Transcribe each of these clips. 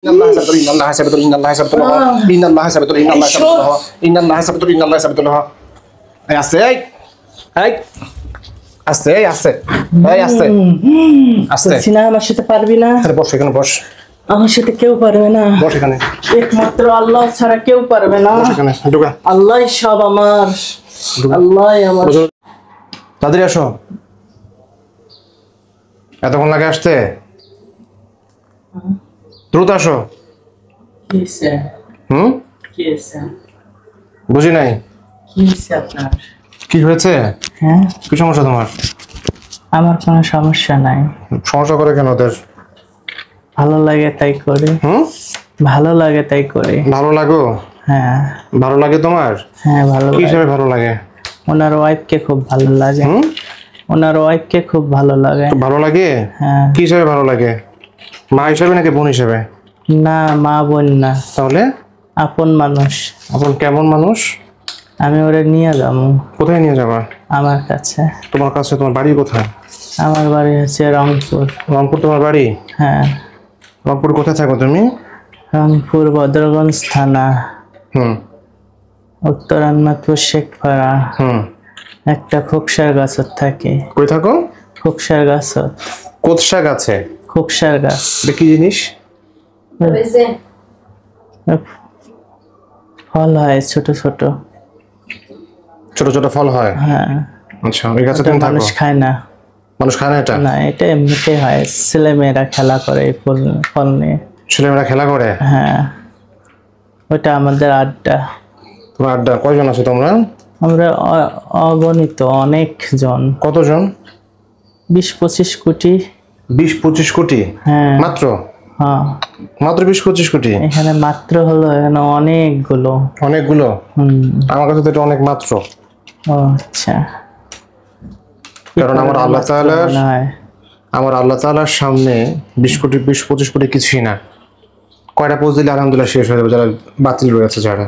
ইন্নাল্লাহ সাবিতুল ইন্নাল্লাহ সাবিতুল ইন্নাল্লাহ সাবিতুল ইন্নাল্লাহ সাবিতুল ইন্নাল্লাহ সাবিতুল ইন্নাল্লাহ সাবিতুল এই আছে এই আস্তে এই আস্তে এই আস্তে আস্তে সিনা আমার সাথে পারবি না। আরে বস এখানে বস। আমার সাথে কেউ পারবে না। বস এখানে। একমাত্র আল্লাহ ছাড়া কেউ পারবে না। বস এখানে ঢোকা। আল্লাহই সব আমার। আল্লাহই আমার। তাড়াতাড়ি আসো। এতক্ষণ লাগে আসতে? দ্রুত আসো। কি হইছে? কি হইছে? বুঝি নাই। কি হইছে আপনার? কি হয়েছে? হ্যাঁ, কি সমস্যা তোমার? আমার কোনো সমস্যা নাই। সমস্যা করে কেন ওদের? ভালো লাগে তাই করি। ভালো লাগে তাই করি। ভালো লাগো? হ্যাঁ। ভালো লাগে তোমার? হ্যাঁ ভালো লাগে। কি হিসেবে ভালো লাগে? ওনার ওয়াইফকে খুব ভালো লাগে। ওনার ওয়াইফকে খুব ভালো লাগে। ভালো লাগে? হ্যাঁ। কি হিসেবে ভালো লাগে? মা হিসেবে নাকি বোন হিসেবে? না, মা বোন না। তাহলে? আপন মানুষ। আপন কেমন মানুষ? আমি ওরে নিয়ে যাবো। কোথায় নিয়ে যাবা? আমার কাছে। তোমার কাছে? তোমার বাড়ি কোথায়? আমার বাড়ি হচ্ছে রংপুর। রংপুর তোমার বাড়ি? হ্যাঁ। রংপুর কোথায় থাকো তুমি? রংপুর বদরগঞ্জ থানা, উত্তর আনমাদপুর শেখপাড়া। একটা খোকসার গাছত থাকে। কই থাকো? খোকসার গাছত। কোৎসা গাছে? খোকসার গাছ। কি জিনিস? ফল হয় ছোট ছোট। ছোট ছোট ফল হয়? হ্যাঁ। আচ্ছা, ওই গাছে তুমি থাকো? মানুষ খায় না। মানুষ খায় না এটা? না, এটা এমনিতেই হয়। ছেলে মেয়েরা খেলা করে এই ফল নিয়ে। ছেলেমেয়েরা খেলা করে? হ্যাঁ, ওটা আমাদের আড্ডা। তোমার আড্ডা? কয়জন আছো তোমরা? আমরা অগণিত অনেক জন। কতজন? 20-25 কোটি। 20-25 কোটি? হ্যাঁ। মাত্র? হ্যাঁ, মাত্র 20-25 কোটি? এখানে মাত্র হলো, এখানে অনেকগুলো। অনেকগুলো? আমার কাছে তো এটা অনেক মাত্র। ও আচ্ছা। কারণ আমার আল্লাহ তাআলার সামনে 20-25 কোটি কিছুই না। কয়টা পোজ দিলে আলহামদুলিল্লাহ শেষ হয়ে যাবে, যারা বাতিল রয়েছে যারা।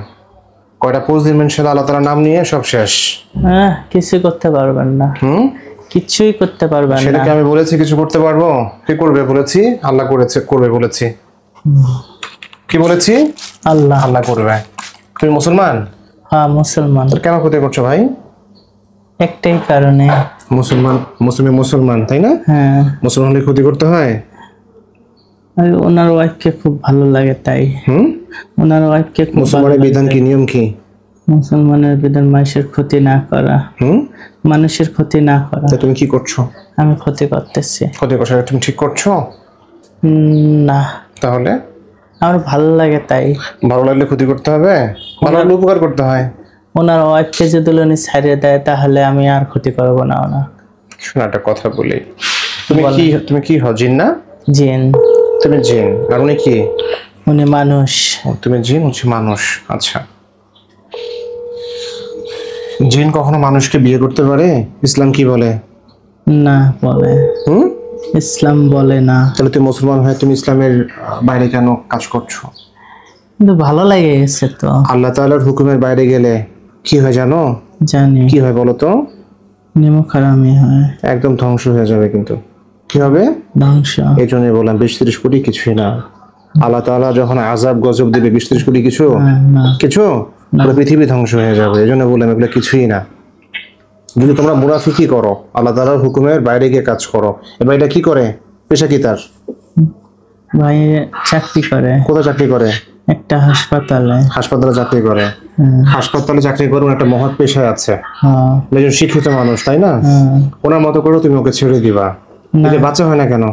কয়টা পোজ দিন ইনশাআল্লাহ আল্লাহ তাআলার নাম নিয়ে সব শেষ। হ্যাঁ, কিছু করতে পারবেন না। কিছুই করতে পারবেন না। সেটাকে আমি বলেছি কিছু করতে পারবো? কি করবে বলেছি? আল্লাহ করবে বলেছি। কি বলেছি? আল্লাহ করবে। তুমি মুসলমান? হ্যাঁ মুসলমান। কেন ক্ষতি করছো ভাই? একটাই কারণে। মুসলমান তাই না? হ্যাঁ। মুসলমান হলে ক্ষতি করতে হয়? ওনার ওয়াইফকে খুব ভালো লাগে তাই। ওনার ওয়াইফকে খুব। মুসলমানের বিধান কি, নিয়ম কি? মুসলমানের বিধান মানুষের ক্ষতি না করা। মানুষের ক্ষতি না করা। তুমি কি করছো? আমি ক্ষতি করতেছি। ক্ষতি করছো? তুমি ঠিক করছো না। তাহলে? আমার ভালো লাগে তাই। ভালো লাগলে ক্ষতি করতে হবে? ভালো লাগলে উপকার করতে হয়। ওনার ওয়াইফকে যদি উনি ছাড়িয়ে দেয় তাহলে আমি আর ক্ষতি করবো না। ওনার শোনো একটা কথা বলি। তুমি কি হও? জিন না? জিন। তুমি জিন আর উনি কি? উনি মানুষ। তুমি জিন, উনি মানুষ। আচ্ছা, জিন কখনো মানুষকে বিয়ে করতে পারে? ইসলাম কি বলে? না বলে। ইসলাম বলে না। তাহলে তুমি মুসলমান হয়ে তুমি ইসলামের বাইরে কেন কাজ করছো? কিন্তু ভালো লাগে গেছে তো। আল্লাহ তাআলার হুকুমের বাইরে গেলে কি হয় জানো? জানি। কি হয় বলো তো? নিমখারামি হয়। একদম ধ্বংস হয়ে যাবে। কিন্তু কি হবে? ধ্বংস। এই জন্যই বললাম 20-30 কোটি কিছুই না। আল্লাহ তাআলা যখন আযাব গজব দিবে 20-30 কোটি কিছু? কিছু? পুরো পৃথিবী ধ্বংস হয়ে যাবে। এই জন্য বললাম এগুলো কিছুই না। যদি তোমরা মুনাফিকি করো, আল্লাহ তাআলার হুকুমের বাইরে গিয়ে কাজ করো। এবার এটা কি করে? পেশা কি তার? ভাই চাকরি করে। কোথায় চাকরি করে? একটা হাসপাতালে। হাসপাতালে চাকরি করে? হাসপাতালে চাকরি করে একটা মহৎ পেশায় আছে। একজন শিক্ষিত মানুষ তাই না? ওনার মতো করে তুমি ওকে ছেড়ে দিবা। বাচ্চা হয় না কেন?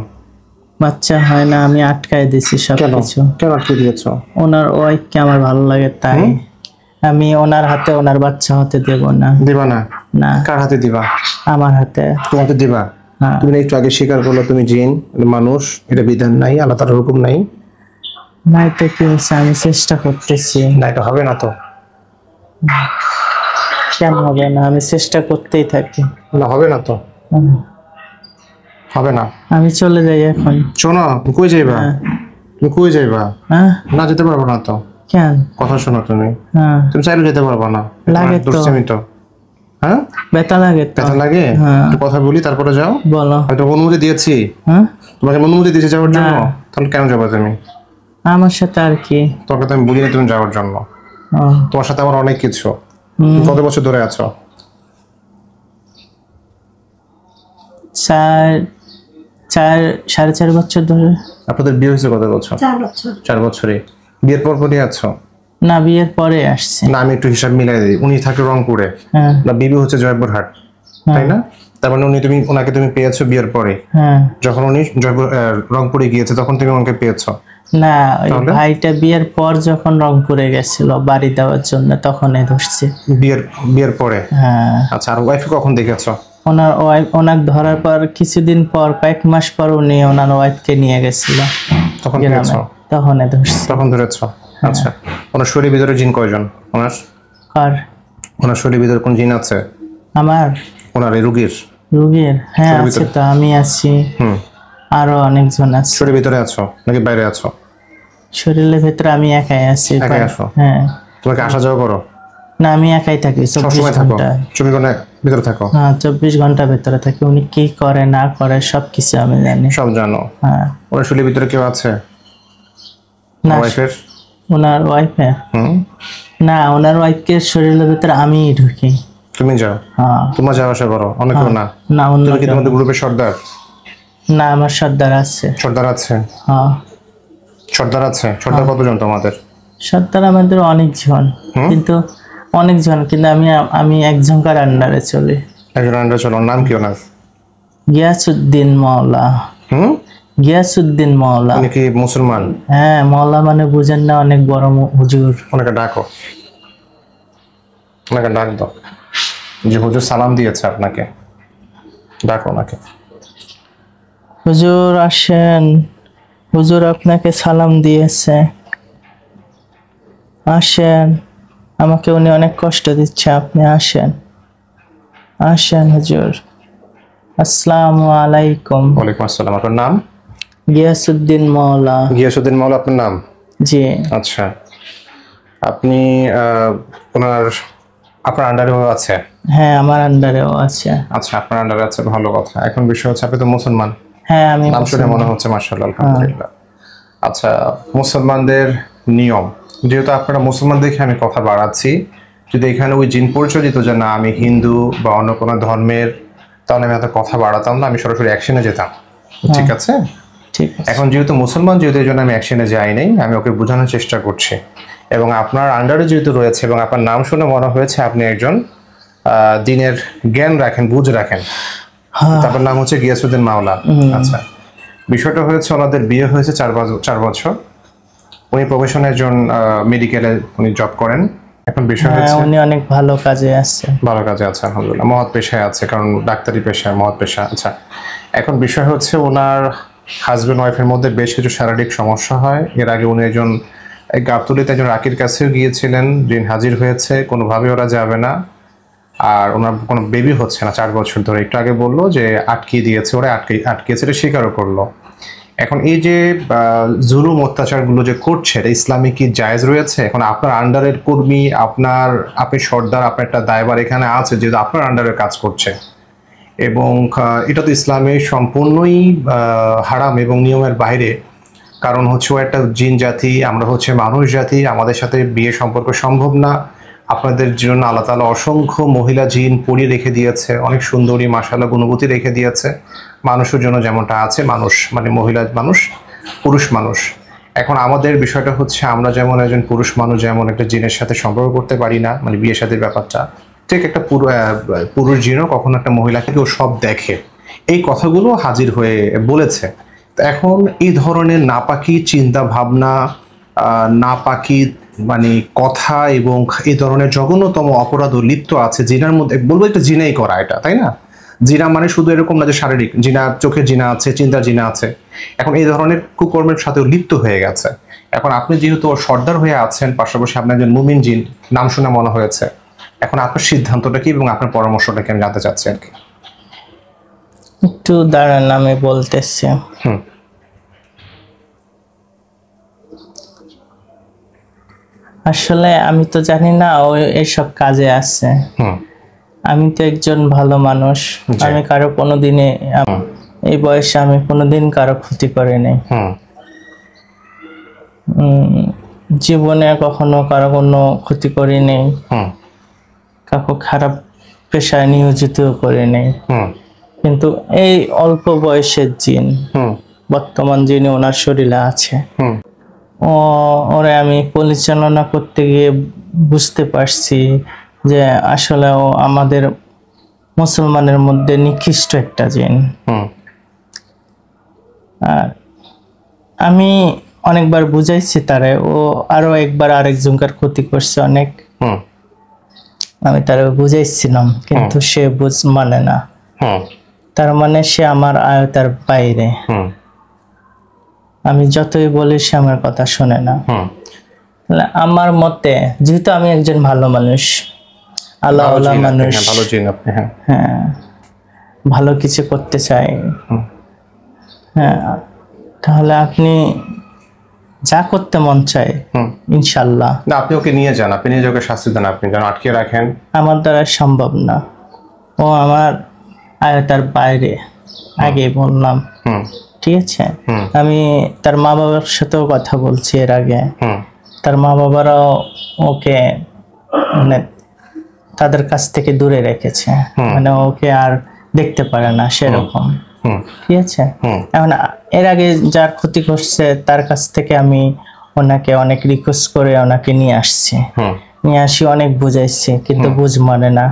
বাচ্চা হয় না, আমি আটকায় দিছি সবকিছু। কেন আটকে দিয়েছো? ওনার ওয়াইফকে আমার ভালো লাগে তাই। আমি ওনার হাতে ওনার বাচ্চা হতে দেব না। দিবা না? না। কার হাতে দিবা? আমার হাতে। তোমার হাতে দিবা? তুমি একটু আগে স্বীকার করলো তুমি জিন, মানুষ, এটা বিধান নাই, আল্লাহ তাআলার হুকুম নাই। নাই তো কি হচ্ছে, আমি চেষ্টা করতেছি। না, এটা হবে না তো। কেন হবে না? আমি চেষ্টা করতেই থাকি। না, হবে না তো। হবে না। আমি চলে যাই এখন। শোনো, কই যাইবা? তুমি কই যাইবা? না, যেতে পারবো না তো। কেন? কথা শোনো তুমি। তুমি চাইলে যেতে পারবো না। লাগে তো। হ্যাঁ, ব্যথা লাগে তো। ব্যথা লাগে? একটু কথা বলি তারপরে যাও। বলো। হয়তো অনুমতি দিয়েছি। তোমাকে অনুমতি দিয়েছি যাওয়ার জন্য। তাহলে কেন যাবে তুমি? আমার সাথে আর কি? তোকে তো আমি বুঝিনি তুমি যাওয়ার জন্য। তোমার সাথে আমার অনেক কিছু। কত বছর ধরে আছো? 4.5 বছর ধরে। আপনাদের বিয়ে হয়েছে কত বছর? 4 বছর। 4 বছরই। বিয়ের পর পরই আছো? না, বিয়ের পরে আসছে। না, আমি একটু হিসাব মিলাই দিই। উনি থাকে রংপুরে, না বিবি হচ্ছে জয়পুরহাট, তাই না? তার মানে ওনাকে তুমি পেয়েছো বিয়ের পরে। যখন উনি রংপুরে গিয়েছে তখন তুমি ওনাকে পেয়েছো? না, ওই ভাইটা বিয়ের পর যখন রংপুরে গেছিল বাড়ি দেওয়ার জন্য তখনই ধরছি। বিয়ের পরে? আচ্ছা, আর ওয়াইফ কখন দেখেছো? ওনার ধরার পর কিছুদিন পর, কয়েক মাস পর উনি ওনার ওয়াইফকে নিয়ে গেছিল, তখন পেয়েছো? তখনই ধরছি। তখন ধরেছো? আচ্ছা, ওনার শরীরের ভিতরে জিন কয়জন? ওনার শরীরের ভিতরে কোন জিন আছে? আমার? ওনার এই রোগীর? হ্যাঁ আছে তো, আমি আছি, আরো অনেকজন আছে। শরীরের ভিতরে আছো নাকি বাইরে আছো? শরীরের ভিতরে আমি একাই আছি। একাই আছো? হ্যাঁ। তোমাকে আসা যাওয়া করো? না, আমি একাই থাকি 24 ঘন্টা। 24 ঘন্টা ভিতরে থাকো? হ্যাঁ, 24 ঘন্টা ভিতরে থাকি। উনি কি করে না করে সবকিছু আমি জানি। সব জানো? হ্যাঁ। ওনার শরীরের ভিতরে কেউ আছে? না, ওয়াইফের? ওনার ওয়াইফে? না, ওনার ওয়াইফের শরীরের ভিতরে আমিই ঢুকি। তুমি যাও? হ্যাঁ। তোমরা যাওয়া আসা করো? অনেকেও না? না, তুমি কি তোমাদের গ্রুপের সর্দার? না, আমার সর্দার আছে। সর্দার আছে? হ্যাঁ। সর্দার আছে? সর্দার কতজন তোমাদের? সর্দার আমাদের অনেকজন, কিন্তু আমি একজনকার আন্ডারে চলি। একজন আন্ডারে চলো? নাম কি ওনার? গিয়াসউদ্দিন মাওলা। গিয়াসউদ্দিন মাওলা। উনি কি মুসলমান? হ্যাঁ, মাওলা মানে বুঝেন না, অনেক বড় হুজুর। ওনাকে ডাকো, ওনাকে ডাক দাও, যে হুজুর সালাম দিয়েছে আপনাকে, ডাকো ওনাকে। হুজুর আসেন, হুজুর আপনাকে সালাম দিয়েছে, আসেন। আমাকে উনি অনেক কষ্ট দিচ্ছে, আপনি আসেন, আসেন হুজুর। আসসালামু আলাইকুম। ওয়ালাইকুম আসসালাম। আপনার নাম? গিয়াসউদ্দিন মাওলা। গিয়াসউদ্দিন মাওলা আপনার নাম? জি। আচ্ছা, আপনি আপনার আন্ডারেও আছে? হ্যাঁ, আমার আন্ডারেও আছে। আচ্ছা, আপনার আন্ডারে আছে, ভালো কথা। এখন বিষয় হচ্ছে আপনি তো মুসলমান। হ্যাঁ, আমি নাম শুনে মনে হচ্ছে, মাশাআল্লাহ, আলহামদুলিল্লাহ। আচ্ছা, মুসলমানদের নিয়ম, যেহেতু আপনারা মুসলমান দেখে আমি কথা বাড়াচ্ছি, যদি এখানে ওই জিন পরিচয় দিত যে না আমি হিন্দু বা অন্য কোনো ধর্মের, তাহলে আমি এত কথা বাড়াতাম না, আমি সরাসরি অ্যাকশনে যেতাম। ঠিক আছে? ঠিক আছে। এখন যেহেতু মুসলমান, যেহেতু এই জন্য আমি অ্যাকশনে যাই নাই, আমি ওকে বোঝানোর চেষ্টা করছি। এবং আপনার আন্ডারে যেহেতু রয়েছে এবং আপনার নাম শুনে মনে হয়েছে আপনি একজন দিনের জ্ঞান রাখেন, বুঝ রাখেন, তারপর নাম হচ্ছে গিয়াসউদ্দিন মাওলা। আচ্ছা, বিষয়টা হয়েছে ওনাদের বিয়ে হয়েছে 4 বছর। উনি প্রফেশনে একজন মেডিকেলে উনি জব করেন। এখন বিষয় হচ্ছে উনি অনেক ভালো কাজে আছে। ভালো কাজে আছে, আলহামদুলিল্লাহ, মহৎ পেশায় আছে, কারণ ডাক্তারি পেশায় মহৎ পেশা। আচ্ছা, এখন বিষয় হচ্ছে ওনার হাজবেন্ড ওয়াইফের মধ্যে বেশ কিছু শারীরিক সমস্যা হয়। এর আগে উনি একজন গাবতলীতে একজন রাকির কাছেও গিয়েছিলেন, জিন হাজির হয়েছে, কোনোভাবে ওরা যাবে না, আর ওনার কোনো বেবি হচ্ছে না 4 বছর ধরে। একটু আগে বললো যে আটকিয়ে দিয়েছে, ওরা আটকিয়েছে, এটা স্বীকারও করলো। এখন এই যে জুলুম অত্যাচারগুলো যে করছে, এটা ইসলামে কি জায়েজ রয়েছে? এখন আপনার আন্ডারের কর্মী, আপনি সর্দার, আপনার একটা দায়ভার এখানে আছে, যেহেতু আপনার আন্ডারে কাজ করছে, এবং এটা তো ইসলামে সম্পূর্ণই হারাম এবং নিয়মের বাইরে। কারণ হচ্ছে ও একটা জিন জাতি, আমরা হচ্ছে মানুষ জাতি, আমাদের সাথে বিয়ে সম্পর্ক সম্ভব না। আপনাদের জন্য আল্লাহ তাআলা অসংখ্য মহিলা জিন পরি রেখে দিয়েছে, অনেক সুন্দরী মাশাআল্লাহ গুণবতী রেখে দিয়েছে। মানুষের জন্য যেমনটা আছে, মানুষ মানে মহিলা মানুষ, পুরুষ মানুষ। এখন আমাদের বিষয়টা হচ্ছে আমরা যেমন একজন পুরুষ মানুষ যেমন একটা জিনের সাথে সম্পর্ক করতে পারি না, মানে বিয়ে শাদীর ব্যাপারটা, ঠিক একটা পুরুষ জিনও কখনো একটা মহিলাকে কেউ সব দেখে, এই কথাগুলো হাজির হয়ে বলেছে। এখন এই ধরনের নাপাকি চিন্তা ভাবনা, নাপাকি মানে কথা এবং এই ধরনের জঘন্যতম অপরাধ লিপ্ত আছে জিনার মধ্যে। বলবো একটা জিনাই করা এটা, তাই না? জিনা মানে শুধু এরকম না যে শারীরিক জিনা, চোখের জিনা আছে, চিন্তার জিনা আছে। এখন এই ধরনের কুকর্মের সাথে লিপ্ত হয়ে গেছে। এখন আপনি যেহেতু সর্দার হয়ে আছেন, পাশাপাশি আপনি একজন মুমিন জিন, নাম শুনে মনে হয়েছে, এখন আপনার সিদ্ধান্তটা কি এবং আপনার পরামর্শটা কি আমি জানতে চাচ্ছি আর কি। একটু দাঁড়ান, আমি বলতেছি। আসলে আমি তো জানি না ও এসব কাজে আছে। আমি তো একজন ভালো মানুষ, আমি কারো কোনোদিনে এই বয়সে আমি কোনোদিন কারো ক্ষতি করিনি। জীবনে কখনো কারো কোনো ক্ষতি করি নেই, কাউকে খারাপ পেশায় নিয়োজিত করে নেই, কিন্তু এই অল্প বয়সের জিন বর্তমান যিনি ওনার শরীরে আছে, ওরে আমি পরিচালনা করতে গিয়ে বুঝতে পারছি যে আসলে ও আমাদের মুসলমানের মধ্যে নিকৃষ্ট একটা জিন। আর আমি অনেকবার বুঝাইছি তারে, ও আরো একবার আরেকজনকার ক্ষতি করছে অনেক, আমি তারে বুঝাইছিলাম কিন্তু সে মানে না, তার মানে সে আমার আয়তার বাইরে, আমি যতই বলি সে আমার কথা শোনে না। আমার মতে যেহেতু আমি একজন ভালো মানুষ, আল্লাহ মানুষ, হ্যাঁ ভালো কিছু করতে চাই, হ্যাঁ তাহলে আপনি যা করতে মন চায় ইনশাল্লাহ। আপনি ওকে নিয়ে যান, আপনি নিয়ে ওকে শাস্তি দেন, আপনি যেন আটকে রাখেন আমার দ্বারা সম্ভব না, ও আমার আয়তার বাইরে, আগে বললাম, ঠিক আছে। আমি তার মা বাবার সাথেও কথা বলছি এর আগে, তার মা বাবারাও ওকে মানে তাদের কাছ থেকে দূরে রেখেছে, মানে ওকে আর দেখতে পারে না সেরকম, ঠিক আছে। এখন এর আগে যার ক্ষতি করছে তার কাছ থেকে আমি ওনাকে অনেক রিকোয়েস্ট করে ওনাকে নিয়ে আসছি, নিয়ে আসি অনেক বুঝাইছি কিন্তু বুঝ মানে না।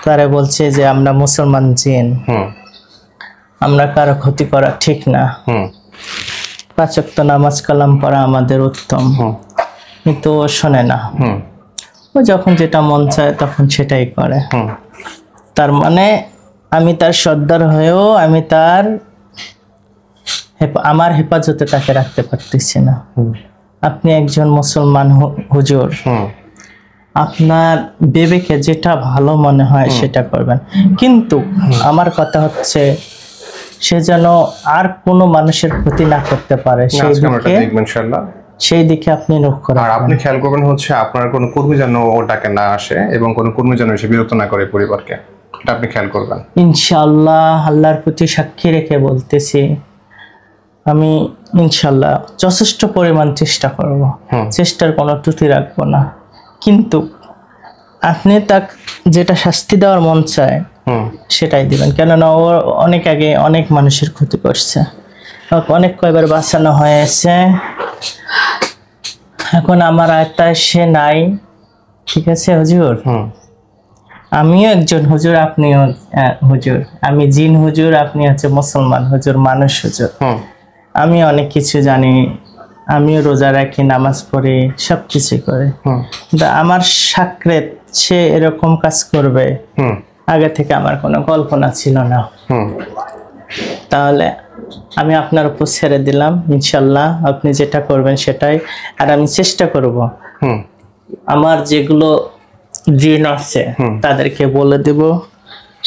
তারা বলছে যে আমরা মুসলমান জিন, আমরা কারো ক্ষতি করা ঠিক না, 5 ওয়াক্ত নামাজ কালাম পড়া আমাদের উত্তম, কিন্তু ও শোনে না, ও যখন যেটা মন চায় তখন সেটাই করে। তার মানে আমি তার সর্দার হয়েও আমি তার আমার হেফাজতে তাকে রাখতে পারতেছি না। আপনি একজন মুসলমান হুজুর, আপনার বিবেকে যেটা ভালো মনে হয় সেটা করবেন, কিন্তু আমার কথা হচ্ছে সে যেন আর কোনো মানুষের ক্ষতি না করতে পারে সেই দিকে আপনি লক্ষ্য রাখবেন। আর আপনি খেয়াল করবেন হচ্ছে আপনার কোনো কর্মী যেন ওটাকে না আসে এবং কোনো কর্মী যেন এসে বিরক্ত না করে পরিবারকে, এটা আপনি খেয়াল করবেন ইনশাআল্লাহ। আল্লাহর প্রতি সাক্ষী রেখে বলতেছি, আমি ইনশাআল্লাহ যথেষ্ট পরিমাণ চেষ্টা করব, চেষ্টার কোনো ত্রুটি রাখবো না, কিন্তু আপনি তাকে যেটা শাস্তি দেওয়ার মন চায় সেটাই দিবেন, কেননা ও অনেক আগে অনেক মানুষের ক্ষতি করছে, অনেক কয়বার বাঁচানো হয়েছে, এখন আমার আয়ত্তায় সে নাই, ঠিক আছে হুজুর। আমিও একজন হুজুর, আপনিও হুজুর, আমি জিন হুজুর, আপনি হচ্ছে মুসলমান হুজুর, মানুষ হুজুর। আমি অনেক কিছু জানি, আমিও রোজা রাখি, নামাজ পড়ি, সবকিছু করে, কিন্তু আমার সাকরেত সে এরকম কাজ করবে আগে থেকে আমার কোনো কল্পনা ছিল না। তাহলে আমি আপনার উপর ছেড়ে দিলাম, ইনশাল্লাহ আপনি যেটা করবেন সেটাই, আর আমি চেষ্টা করব আমার যেগুলো জিন আছে তাদেরকে বলে দেব,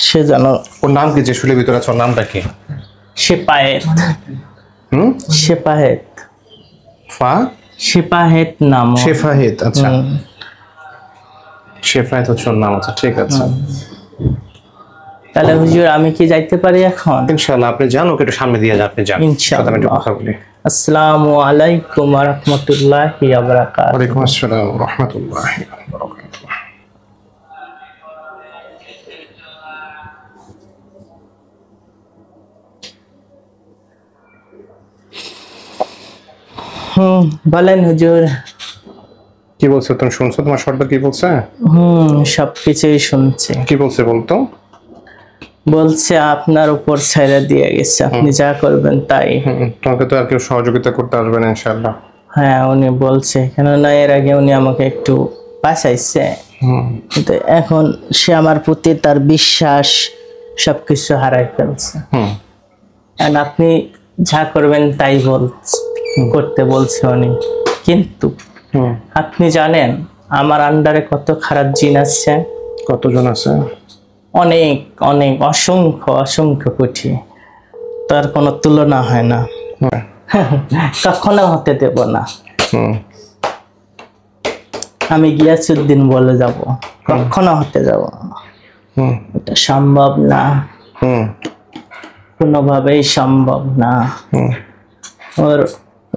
সে যেন। ওর নাম কি যে শুলের ভিতরে আছে, ওর নামটা কি? শেপাহেত। শেপাহেত, শেপাহেত নাম। শেফাহেত, আচ্ছা শেফাহেত হচ্ছে ওর নাম, আচ্ছা ঠিক আছে। তাহলে হুজুর আমি কি যাইতে পারি এখন? ইনশাআল্লাহ আপনি যান, ওকে একটু সামনে দিয়ে যান, আপনি যান, ইনশাআল্লাহ। আমি একটু কথা বলি। আসসালামু আলাইকুম ওয়া রাহমাতুল্লাহি ওয়া বারাকাতুহু। ওয়া আলাইকুম আসসালাম ওয়া রাহমাতুল্লাহি ওয়া বারাকাতুহু। বলেন হুজুর। কি বলছো তুমি? শুনছো তোমার সর্দার কি বলছে? সবকিছুই শুনছে। কি বলছে বলতো? বলছে আপনার উপর ছেড়ে দিয়ে গেছে, আপনি যা করবেন তাই। তোমাকে তো আর কেউ সহযোগিতা করতে আসবে না ইনশাআল্লাহ। হ্যাঁ উনি বলছে, কেননা এর আগে উনি আমাকে একটু বাঁচাইছে, কিন্তু এখন সে আমার প্রতি তার বিশ্বাস সবকিছু হারাই ফেলছে। আপনি যা করবেন তাই করতে বলছে উনি, কিন্তু আপনি জানেন আমার আন্ডারে কত খারাপ জিন আছে? কতজন আছে? অনেক অনেক, অসংখ্য অসংখ্য কোটি, তার কোনো তুলনা হয় না, কখনো হতে দেব না। আমি গিয়াসউদ্দিন বলে যাব, কখনো হতে যাব না, এটা সম্ভব না, কোনোভাবেই সম্ভব না। ওর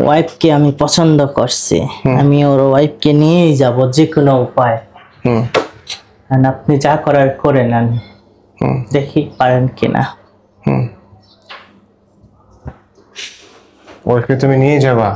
ওয়াইফকে আমি পছন্দ করছি, আমি ওর ওয়াইফকে নিয়েই যাব যে কোনো উপায়। আর আপনি যা করার করেন, আমি দেখি পারেন কিনা। ওকে তুমি নিয়ে যাবা?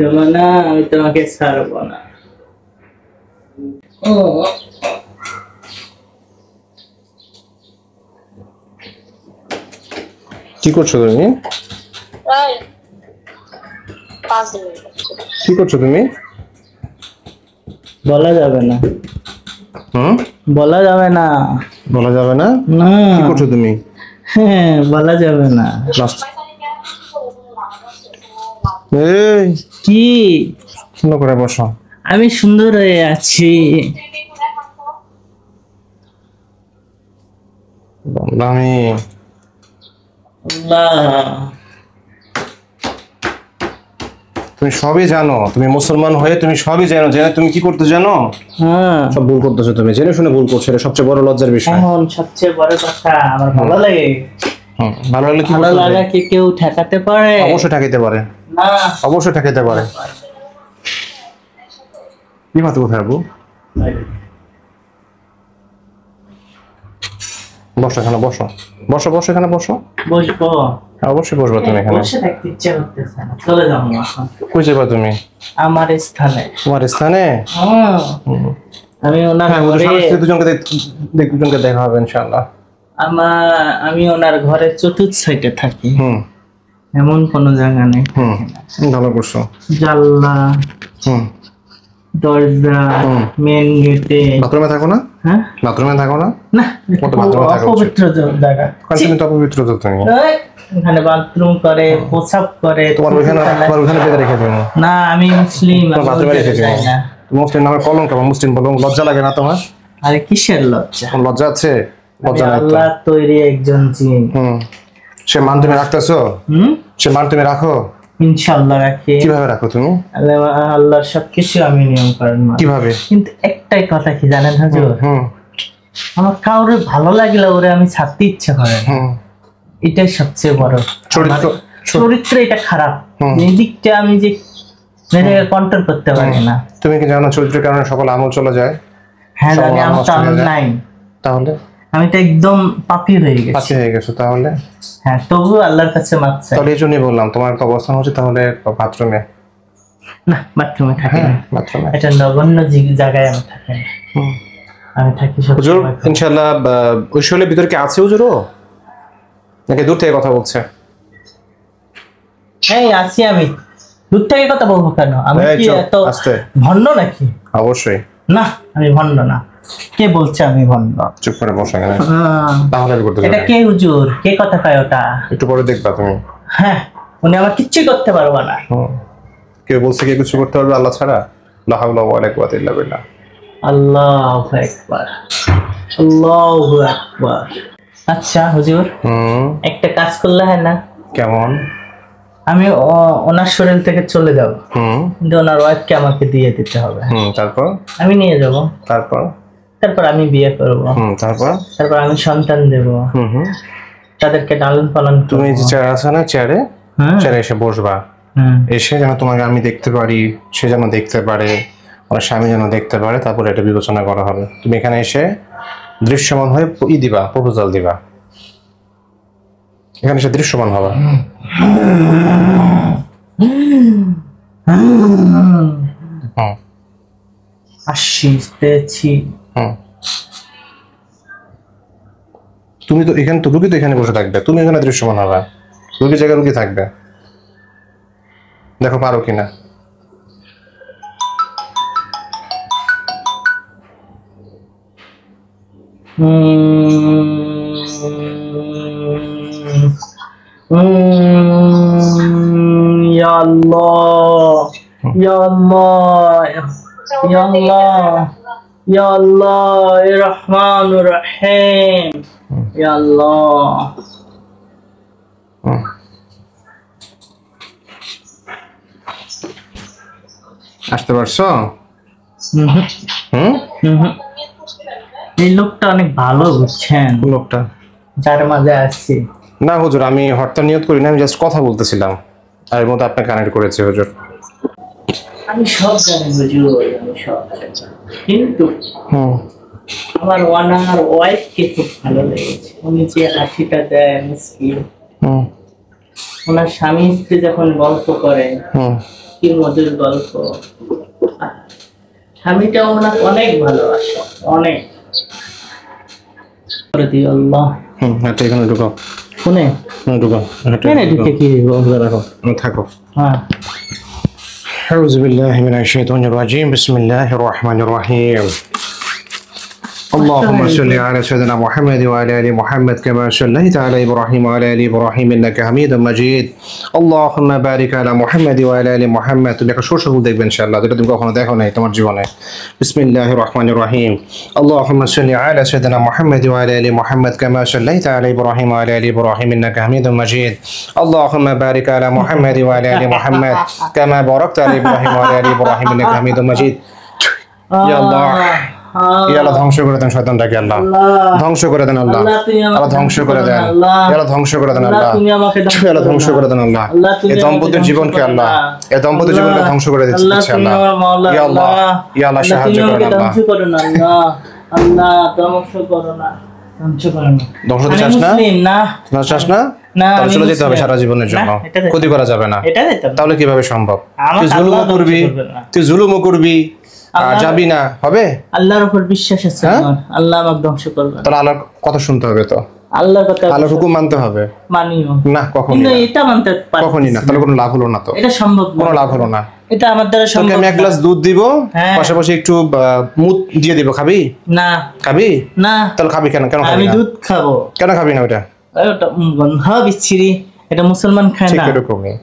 রমানা, আমি তোমাকে ছাড়বো না। কি করছো তুমি? কি করছো তুমি? বলা যাবে না। বলা যাবে না। বলা যাবে না? না। কি করছো তুমি? হ্যাঁ, বলা যাবে না। এই কি? সুন্দর করে বসো। আমি সুন্দর হয়ে আছি। আমি তুমি সবই জানো, তুমি মুসলমান হয়ে তুমি সবই জানো, জেনে তুমি কি করতে জানো? সব ভুল করতেছো তুমি, জেনে শুনে ভুল করছো। এটা সবচেয়ে বড় লজ্জার বিষয়। এখন সবচেয়ে বড় কথা, আমার ভালো লাগে। ভালো লাগলে কি ভালো লাগা কি কেউ ঠেকাতে পারে? অবশ্যই ঠেকাইতে পারে। না, অবশ্যই ঠেকাইতে পারে। কি মাত্র কোথায় আবু? বসো এখানে, বসো বসো বসো এখানে বসো। বসবো? অবশ্যই বসবা তুমি এখানে। বসে থাকতে ইচ্ছে করতেছে না, চলে যাবো এখন। কই যাবা তুমি? আমার স্থানে। তোমার স্থানে? আমি ওনার ঘরে, দুজনকে দেখা হবে ইনশাআল্লাহ। আমি ওনার ঘরের চতুর্থ সাইডে থাকি। এমন কোনো জায়গা নেই। ভালো করছো। জানলা, দরজা, মেন গেটে। বাথরুমে থাকো না? হ্যাঁ, বাথরুমে থাকো না? না, অপবিত্র জায়গা। তুমি তো অপবিত্র তো তুমি। এখানে বাথরুম করে, প্রসাব করে। তোমার ওখানে বেঁধে রেখে দিও না, আমি মুসলিম, বাথরুমে রেখে দিও না। মুসলিম নামে কলঙ্ক, মুসলিম বলো। লজ্জা লাগে না তোমার? আরে কিসের লজ্জা? লজ্জা আছে? লজ্জা নাই তো। আল্লাহ তৈরি একজন জিন। সে মান তুমি রাখতেছো? সে মান তুমি রাখো? ইনশাআল্লাহ রাখি। কিভাবে রাখো তুমি? আল্লাহর সবকিছু আমি নিয়ম পালন করি। কিভাবে? কিন্তু একটাই কথা কি জানেন হুজুর, আমার কাউরে ভালো লাগলে ওরে আমি ছাড়তে ইচ্ছা করে না। এটাই সবচেয়ে বড় চরিত্র। এটা খারাপ, এই দিকটা আমি যে নিজেকে কন্ট্রোল করতে পারি না। তুমি কি জানো চরিত্রের কারণে সকল আমল চলে যায়? হ্যাঁ জানি, আমি তো আমল নাই। তাহলে আমি তো একদম পাপী হয়ে গেছি। পাপী হয়ে গেছো তাহলে? হ্যাঁ, তবু আল্লাহর কাছে মাপ চাই। তাহলে এই জন্যই বললাম তোমার তো অবস্থান হচ্ছে তাহলে বাথরুমে। না, বাথরুমে থাকি না। বাথরুমে এটা নগণ্য জায়গায় আমি থাকি না। আমি থাকি হুজুর ইনশাআল্লাহ। ওই শৈলের ভিতর কি আছে হুজুরও, নাকি দূর থেকে কথা বলছে? হ্যাঁ, আছি আমি। দূর থেকে কথা বলবো কেন? আমি কি এত ভণ্ড নাকি? অবশ্যই না, আমি ভণ্ড না। কে বলছে আমি ভণ্ড? চুপ করে বসো এখানে। তাহলে এটা কে হুজুর? কে কথা কয় ওটা? একটু পরে দেখবা তুমি। হ্যাঁ, উনি আমার কিচ্ছু করতে পারবে না। কে বলছে কে কিছু করতে পারবে আল্লাহ ছাড়া? লা হাওলা ওয়ালা কুওয়াতা ইল্লা বিল্লাহ। আল্লাহু আকবার, আল্লাহু আকবার। আচ্ছা হুজুর, একটা কাজ করলে হয় না? কেমন? আমি ওনার শরীর থেকে চলে যাব, কিন্তু ওনার ওয়াইফকে আমাকে দিয়ে দিতে হবে। তারপর? আমি নিয়ে যাব। তারপর? তারপর আমি বিয়ে করব। তারপর? তারপর আমি সন্তান দেব। তাদেরকে লালন পালন করব। তুমি যে চেয়ার আছে না, চেয়ারে এসে বসবা। এসে যেন তোমাকে আমি দেখতে পারি, সে যেন দেখতে পারে, আমার স্বামী যেন দেখতে পারে, তারপর এটা বিবেচনা করা হবে। তুমি এখানে এসে দৃশ্যমান হয়ে দিবা, প্রপোজাল দিবা। এখানে এসে দৃশ্যমান হবা। তুমি তো এখানে, তো রুগী তো এখানে বসে থাকবে, তুমি এখানে দৃশ্যমান হবা। রুগী জায়গায় রুগী থাকবে, দেখো পারো কিনা। Ya Allah, Ya Allah, Ya Allah, Ya Allah, Ya Rahman, Ya Rahim, Ya Allah. আসতে পারছো? এই লোকটা অনেক ভালো, বুঝছেন? লোকটা যার মাঝে আসছি। না হুজুর, আমি হরতাল নিয়ত করি না, আমি জাস্ট কথা বলতেছিলাম, আর এর মধ্যে আপনাকে কানেক্ট করেছে হুজুর। আমি সব জানি হুজুর, আমি সব জানি, কিন্তু আমার ওনার ওয়াইফকে খুব ভালো লেগেছে। উনি যে হাসিটা দেয় মিসকিন, ওনার স্বামী স্ত্রী যখন গল্প করে, কি মধুর গল্প। স্বামীটা ওনাকে অনেক ভালোবাসে, অনেক। আল্লাহ আচ্ছা, এখানে ঢুকো, শুনে ঢুকো, ঢুকে কি রাখো, থাকো। হ্যাঁ। أعوذ بالله من الشيطان الرجيم بسم الله الرحمن الرحيم اللهم صل على سيدنا محمد وعلى ال محمد كما صليت على ابراهيم وعلى ال ابراهيم انك حميد مجيد اللهم بارك على محمد وعلى ال محمد। তুমি একটা সুরসহুল দেখবে ইনশাআল্লাহ, যেটা তুমি কখনো দেখো নাই তোমার জীবনে। বিসমিল্লাহির রাহমানির রাহিম اللهم صل على سيدنا محمد وعلى ال محمد كما صليت على ابراهيم وعلى ال ابراهيم انك حميد مجيد اللهم بارك على محمد وعلى ال محمد كما باركت على ابراهيم وعلى ال ابراهيم انك حميد مجيد يا الله আল্লাহ ধ্বংস করে দেন শয়তানটাকে, আল্লাহ ধ্বংস করে দেন, আল্লাহ আল্লাহ ধ্বংস করে দেন, আল্লাহ ধ্বংস করে দেন, আল্লাহ আল্লাহ ধ্বংস করে দেন, আল্লাহ এই দম্পতির জীবনকে, আল্লাহ এই দম্পতির জীবনকে ধ্বংস করে দিচ্ছে আল্লাহ। ইয়া আল্লাহ, ইয়া আল্লাহ সাহায্য করুন, আল্লাহ আল্লাহ ধ্বংস করো না, ধ্বংস করো না। ধ্বংস হতে চাস না? না চাস না? তাহলে চলে যেতে হবে সারা জীবনের জন্য, ক্ষতি করা যাবে না। তাহলে কিভাবে সম্ভব? তুই জুলুম করবি, তুই জুলুমও করবি, যাবি না, হবে? আল্লাহর উপর বিশ্বাস আছে আমার, আল্লাহ আমাকে ধ্বংস করবে। তাহলে আল্লাহর কথা শুনতে হবে, তো আল্লাহর কথা, আল্লাহর হুকুম মানতে হবে। মানিও না, কখনোই কিন্তু এটা মানতে পারছি কখনোই না। তাহলে কোনো লাভ হলো না, তো এটা সম্ভব না, কোনো লাভ হলো না। এটা আমার দ্বারা সম্ভব না। আমি এক গ্লাস দুধ দিব, পাশাপাশি একটু মুদ দিয়ে দিব, খাবি না? খাবি না। তাহলে খাবি কেন? কেন আমি দুধ খাবো? কেন খাবি না? ওটা গন্ধ বিচ্ছিরি, এটা মুসলমান খায় না। এরকমই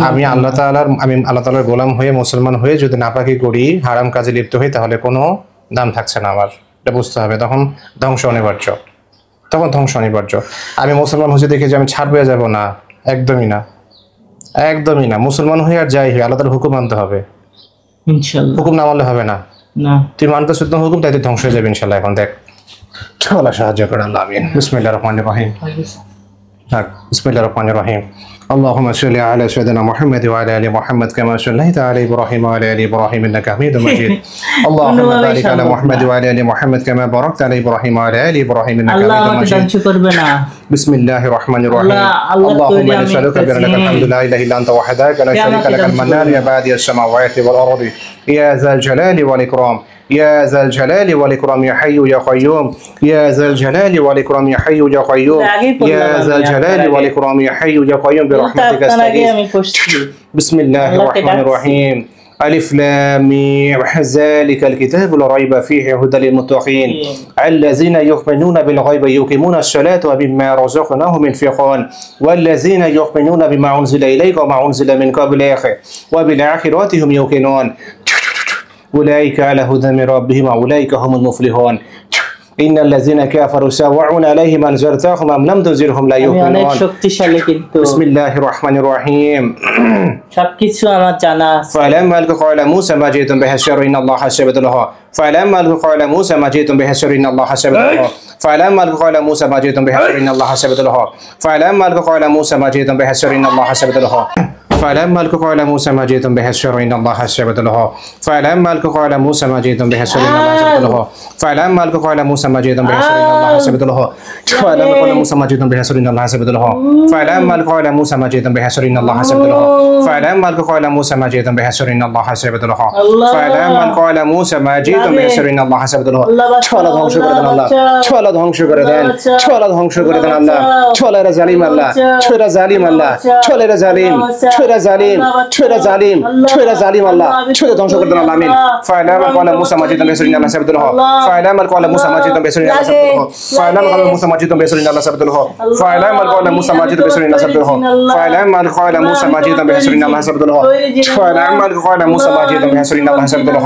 আমি আল্লাহ তাআলার গোলাম হয়ে, মুসলমান হয়ে যদি নাপাকি করি, হারাম কাজে লিপ্ত হই, তাহলে কোনো দাম থাকছে না আমার। এটা বুঝতে হবে। তখন ধ্বংস অনিবার্য, তখন ধ্বংস অনিবার্য। আমি মুসলমান হয়ে দেখে যে আমি ছাড় পেয়ে যাব না, একদমই না, একদমই না। মুসলমান হয়ে আর যাই হই, আল্লাহ তাআলার হুকুম মানতে হবে ইনশাআল্লাহ। হুকুম না মানলে হবে না। না, তুই মানতে শুদ্ধ হুকুম, তাই তুই ধ্বংস হয়ে যাবে ইনশাআল্লাহ। এখন দেখ, আল্লাহ সাহায্য করে, আল্লাহ আমিন। বিসমিল্লাহির রহমানির রহিম। বিসমিল্লাহির রহমানির রহিম اللهم صل على سيدنا محمد وعلى ال محمد كما صليت على ابراهيم وعلى ال ابراهيم انك حميد مجيد اللهم بارك على محمد وعلى ال محمد كما باركت على ابراهيم وعلى ال ابراهيم انك حميد مجيد بسم الله الرحمن الرحيم اللهم نسألك بأنك الحمد لا اله الا انت وحدك لا شريك لك المنان يا بادي السماوات والارض يا ذا الجلال والاكرام يا ذا الجلال والإكرام يا حي يا قيوم يا ذا الجلال والإكرام يا حي يا قيوم يا ذا الجلال والإكرام يا حي يا قيوم برحمتك أستغيث بسم الله الرحمن الرحيم ألف لام ميم ذلك الكتاب لا ريب فيه هدى للمتقين الذين يؤمنون بالغيب يقيمون الصلاة ومما رزقناهم ينفقون والذين يؤمنون بما أنزل إليك وما أنزل من قبلك وبالآخرة هم يوقنون أولئك على هدى من ربهم وأولئك هم المفلحون إن الذين كفروا سواء عليهم أنذرتهم أم لم تنذرهم لا يؤمنون بسم الله الرحمن الرحيم فلما ألقوا قال موسى ما جئتم به الشر إن الله حسبت له فلما ألقوا قال موسى ما جئتم به الشر إن الله حسبت له فلما ألقوا قال موسى ما جئتم به الشر إن الله حسبت له فلما ألقوا قال موسى ما جئتم به الشر إن الله حسبت له فلما ألقوا قال موسى ما جئتم به الشر إن الله حسبت له فلما ألقوا قال موسى ما جئتم به الشر إن الله حسبت له فلما ألقوا قال موسى ما جئتم به الشر إن الله حسبت له فلما قال موسى ما جئتم به الشر إن الله حسبت له فلما ألقوا قال موسى ما جئتم به الشر إن الله حسبت له فلما ألقوا قال موسى ما جئتم به الشر إن الله حسبت له فلما ألقوا قال موسى ما جئتم به الشر إن الله حسبت له ছলা ধ্বংস করে দেন আল্লাহ, ছলা ধ্বংস করে দেন, ছলা ধ্বংস করে দেন আল্লাহ, ছলারা জালিম আল্লাহ, ছয়রা জালিম আল্লাহ, ছলেরা জালিম, ছয়রা জালিম, ছয়রা জালিম, ছয়রা জালিম আল্লাহ, ছয়রা ধ্বংস করে দেন আল্লাহ আমিন। ফাইলাম قال موسى ما جئتم به الشر إن الله حسبت له فلما قال موسى ما جئتم به الشر إن الله حسبت له فلما قال موسى ما جئتم به الشر إن الله حسبت له فلما قال موسى ما جئتم به الشر إن الله حسبت له فلما قال موسى ما جئتم به الشر إن الله حسبت له فلما قال موسى ما جئتم به الشر إن الله حسبت له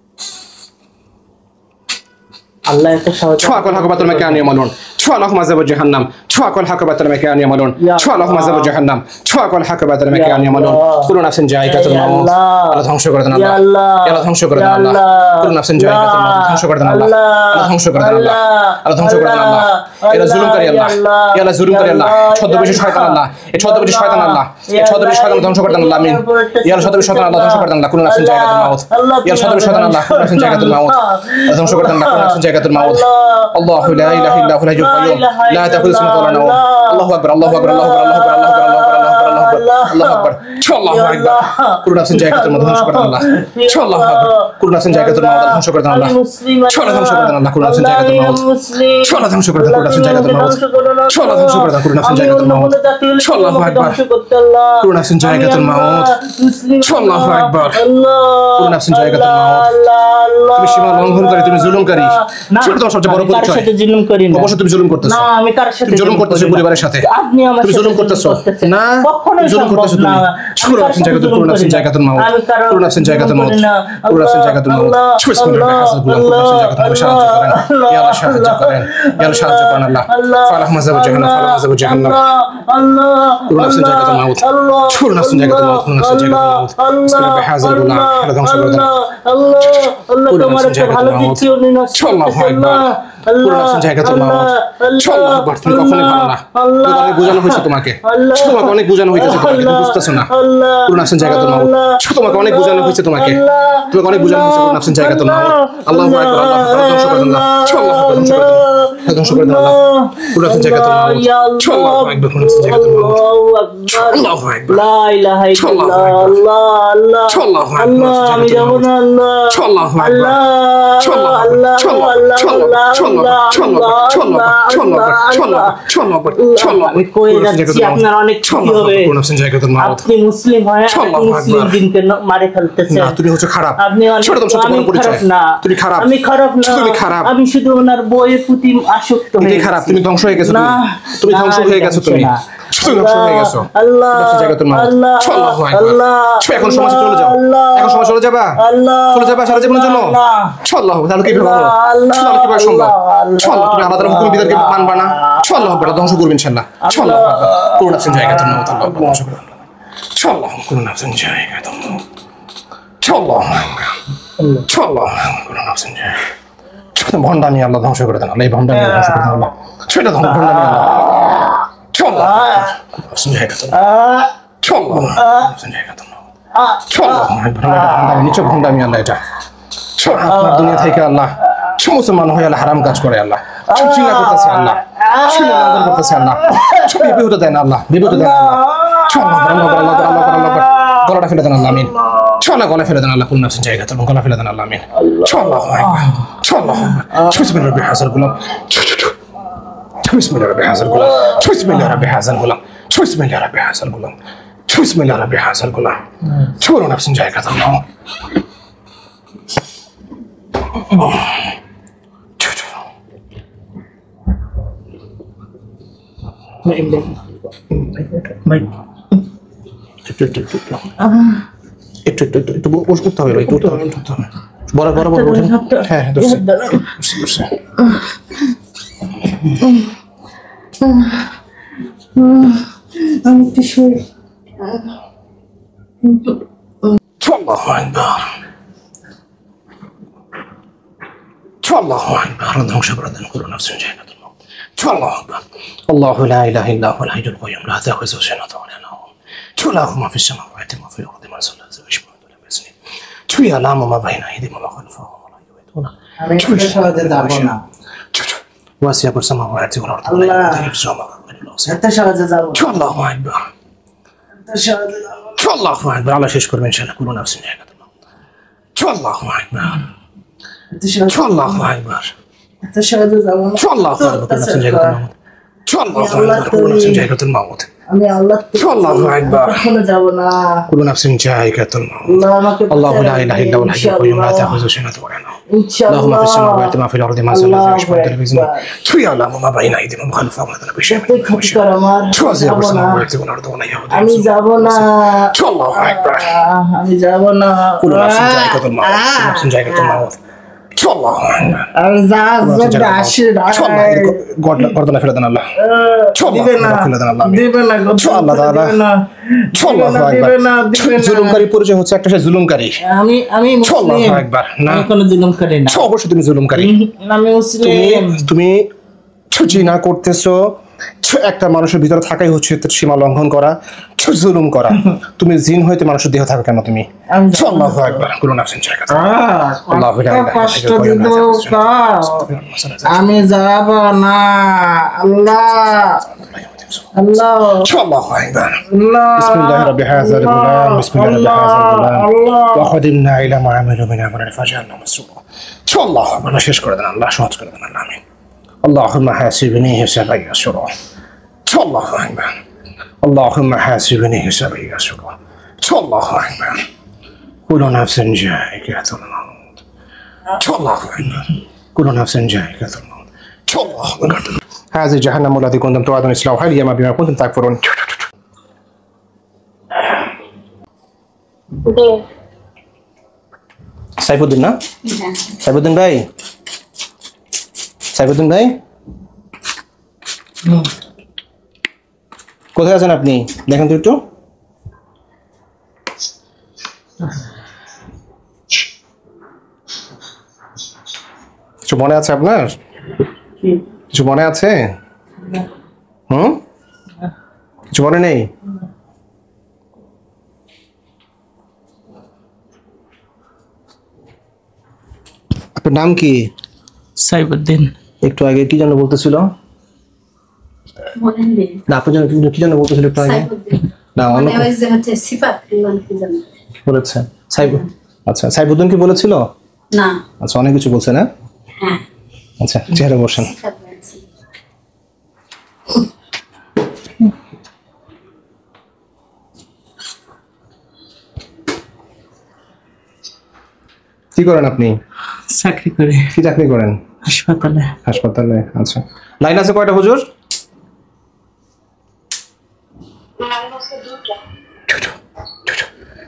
আল্লাহ এত সহজ شو أكل حق بطل مكان يملون شو اللهم عذاب جهنم شو أكل حق بطل مكان يملون شو اللهم عذاب جهنم شو أكل حق بطل مكان يملون كل نفس جائعة الموت الله ধ্বংস করে দেন আল্লাহ আল্লাহ ধ্বংস করে দেন আল্লাহ كل نفس جائعة الموت ধ্বংস করে দেন আল্লাহ আল্লাহ ধ্বংস করে দেন আল্লাহ আল্লাহ ধ্বংস করে দেন আল্লাহ এরা জুলুমকারী আল্লাহ এরা জুলুমকারী আল্লাহ ছদ্মবেশী শয়তান আল্লাহ এই ছদ্মবেশী শয়তান আল্লাহ এই ছদ্মবেশী শয়তান ধ্বংস করে দেন আল্লাহ আমিন ইয়া ছদ্মবেশী শয়তান আল্লাহ ধ্বংস করে দেন আল্লাহ كل نفس جائعة الموت ইয়া ছদ্মবেশী শয়তান আল্লাহ كل نفس جائعة الموت ধ্বংস করে দেন আল্লাহ كل نفس جائعة الموت الله لا اله الا هو الحي القيوم لا تاخذه سنه ولا نوم الله اكبر الله اكبر الله اكبر الله اكبر الله اكبر الله اكبر شاء الله اكبر كل نفس جائعة الموت ধ্বংস করে দেন আল্লাহ شاء الله اكبر كل نفس جائعة الموت ধ্বংস করে দেন আল্লাহ شاء الله ধ্বংস করে দেন আল্লাহ كل نفس جائعة الموت شاء الله ধ্বংস করে দেন كل نفس جائعة الموت شاء الله ধ্বংস করে দেন كل نفس جائعة الموت شاء الله اكبر كل نفس جائعة الموت شاء الله اكبر كل نفس جائعة الموت তুমি সীমা লঙ্ঘনকারী তুমি জুলুমকারী ছোট তোমার সবচেয়ে বড় পরিচয় সাথে জুলুম করি না অবশ্যই তুমি জুলুম করতেছো না আমি কার সাথে তুমি জুলুম করতেছো পরিবারের সাথে আপনি আমার তুমি জুলুম করতেছো না কখনোই জুলুম করতেছো তুমি শুরু আছেন জায়গা তুমি পুরো আছেন জায়গা তুমি মাউত পুরো আছেন জায়গা তুমি মাউত পুরো আছেন জায়গা তুমি মাউত বিসমিল্লাহ হাসাবুল্লাহ পুরো আছেন জায়গা তুমি সাহায্য করেন ইয়া আল্লাহ সাহায্য করেন ইয়া আল্লাহ সাহায্য করেন আল্লাহ ফালাহ মাযাব জাহান্নাম ফালাহ মাযাব জাহান্নাম আল্লাহ পুরো আছেন জায়গা তুমি মাউত পুরো আছেন জায়গা তুমি মাউত পুরো আছেন জায়গা তুমি মাউত বিসমিল্লাহ বিহাযাল গুনাহ আল্লাহ ধ্বংস করে দেন আল্লাহ আল্লাহ তোমার একটা ভালো কিছু নিন পুরো আছেন জায়গা তুমি মাউত আল্লাহ আকবার তুমি কখনোই ভালো না তোমাকে বোঝানো হয়েছে তোমাকে তোমাকে অনেক বোঝানো হয়েছে তোমাকে তুমি বুঝতেছো না পুরো আছেন জায়গা তুমি মাউত তোমাকে অনেক বোঝানো হয়েছে তোমাকে অনেক বোঝানো হয়েছে পুরো আছেন জায়গা তুমি মাউত আল্লাহু আকবার আল্লাহ ধ্বংস করে দেন আল্লাহ ধ্বংস করে দেন আল্লাহ পুরো আছেন জায়গা তুমি মাউত আল্লাহু আকবার পুরো আছেন জায়গা তুমি মাউত আল্লাহু আকবার লা ইলাহা ইল্লাল্লাহ আল্লাহ আল্লাহ আল্লাহু আকবার আল্লাহ আমি যাব না আল্লাহ আল্লাহু আকবার আল্লাহ আমি কই যাচ্ছি আপনার অনেক ক্ষতি হবে আপনি মুসলিম হয় মুসলিম দিনকে মারে ফেলতেছেন না তুমি হচ্ছে খারাপ আপনি আমি খারাপ না তুমি খারাপ আমি খারাপ না তুমি খারাপ আমি শুধু ওনার বইয়ের প্রতি আসক্ত হয়ে খারাপ তুমি ধ্বংস হয়ে গেছো তুমি ধ্বংস হয়ে গেছো তুমি ধ্বংস হয়ে গেছো আল্লাহ আল্লাহ এখন সমাজে চলে যাও এখন সমাজে চলে যাবা চলে যাবা সারা জীবনের জন্য আল্লাহ তাহলে কি ভাবো তাহলে কি ভাবে সম্ভব আল্লাহ তুমি আলাদা হুকুম বিধানকে মানবা না আল্লাহ বড় ধ্বংস করবেন ইনশাআল্লাহ আল্লাহ করুণা সিন জায়গা তুমি আল্লাহ ধ্বংস করুন আল্লাহ করুণা সিন জায়গা তুমি আল্লাহ করুণা সিন জায়গা ভণ্ডামি আল্লাহ ধ্বংস করে দেন আল্লাহ এই ভণ্ডামি ধ্বংস করে দেন আল্লাহ সেটা ভণ্ডামি আল্লাহ ভণ্ডামি আল্লাহ এটা আপনার দুনিয়া থেকে আল্লাহ মুসলমান হয়ে আল্লাহ হারাম কাজ করে আল্লাহ চিন্তা করতেছে আল্লাহ করতেছে আল্লাহ বিপদ দেন আল্লাহ বিপদ দেন আল্লাহ গলাটা ফেলে দেন আল্লাহ আমিন ছলা গলা ফেলে দেন আল্লাহ কোন নাফসিন জায়গা তো গলা ফেলে দেন আল্লাহ আমিন আল্লাহু আকবার আল্লাহু আকবার বিসমিল্লাহ বিহাযাল গুলাম بسم الله ربي هذا الغلام بسم الله ربي هذا الغلام بسم الله ربي هذا الغلام بسم الله ربي هذا الغلام شوروا نفس جايك الله একটু বস করতে হবে একটু বড় হ্যাঁ আমি একটু শুই আল্লাহু আকবার আল্লাহু আকবার ধ্বংস করে দেন করুন নাফসিন জায়গা তো আল্লাহু আকবার আল্লাহু লা ইলাহা ইল্লা হুয়াল হাইয়ুল কাইয়ুম লা তাখুযুহু সিনাতুন ওয়া লা নাওম লাহু মা ফিস সামাওয়াতি ওয়া মা ফিল আরদি মান যাল্লাযী ইয়াশফা'u ইল্লা বিইذনিহি ইয়ালামু মা বাইনা আইদিহিম ওয়া মা খালফাহুম ওয়া লা ইউহিতুনা আমি সালাতে যাব না واسع السماوات والارض الله اكبر الله اكبر على শেষ করবেন ইনশাআল্লাহ কোন নাফস নিয়ে গেল الله اكبر الله اكبر الله اكبر আমি আল্লাহ الله اكبر কখনো যাব না كل نفس جائعة الموت الله لا اله الا هو الحي القيوم لا تاخذه سنة ولا نوم اللهم في السماوات ما في الارض ما زال الذي يشفع عند باذنه يعلم ما بين ايديهم وما خلفهم ولا تدري شيء واسع السماوات والارض ولا يهود আমি যাব না الله اكبر আমি যাব না كل نفس جائعة الموت كل نفس جائعة الموت আল্লাহু আকবার আর যা যদি আসে গর্দনা ফেলে দেন আল্লাহ দিবে না ফেলে দেন আল্লাহ দিবে না আল্লাহ তাআলা আল্লাহু আকবার জুলুমকারী পরিচয় হচ্ছে একটা সে জুলুমকারী আমি মুসলিম আল্লাহু আকবার না আমি কোনো জুলুম করি না অবশ্যই তুমি জুলুমকারী আমি মুসলিম তুমি জিনা করতেছো একটা মানুষের ভিতরে থাকাই হচ্ছে সীমা লঙ্ঘন করা জুলুম করা তুমি জিন হইতে মানুষের দেহ থাকো কেন তুমি আল্লাহু আকবার কুলু নাফসিন যায়কাতুল আল্লাহু কষ্ট দিত আমি যাব না আল্লাহ আল্লাহ আল্লাহু আকবার বিসমিল্লাহির রাব্বিল হাযাল গুলাম বিসমিল্লাহির রাব্বিল হাযাল গুলাম ওয়া খাদিমনা ইলা মা আমিলু মিন আমালিন ফাজআলনা মাসরুরা আল্লাহু আকবার শেষ করে দেন আল্লাহ সহজ করে দেন আল্লাহ আমিন اللهم حاسبني حسابا يسرا الله أكبر اللهم حاسبني حسابا يسرا الله أكبر كل نفس جائعة الموت الله أكبر كل نفس جائعة الموت الله أكبر هذه جهنم التي كنتم توعدون اصلاحها اليوم بما كنتم تكفرون সাইফুদ্দিন না সাইফুদ্দিন ভাই সাইফুদ্দিন ভাই কোথায় আছেন আপনি দেখেন তো একটু কিছু মনে আছে আপনার কিছু মনে আছে কিছু মনে নেই আপনার নাম কি সাইফুদ্দিন একটু আগে কি যেন বলতেছিল না আপনি কি যেন বলতেছিল একটু আগে না অন্য বলেছে আচ্ছা সাইফুদ্দিন কি বলেছিল না আচ্ছা অনেক কিছু বলছে না আচ্ছা চেহারা বসেন কি করেন আপনি চাকরি করে কি চাকরি করেন হাসপাতালে হাসপাতালে আচ্ছা লাইন আছে কয়টা হুজুর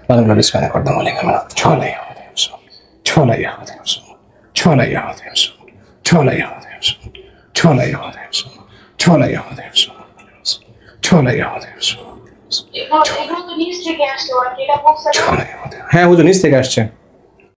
أنا بالنسبة لي قدام عليك أنا شولا يا هذا يمسون شولا يا هذا يمسون شولا يا هذا يمسون شولا يا هذا يمسون شولا يا هذا يمسون شولا يا هذا يمسون شولا يا هذا يمسون হ্যাঁ হুজুর নিচ থেকে আসছে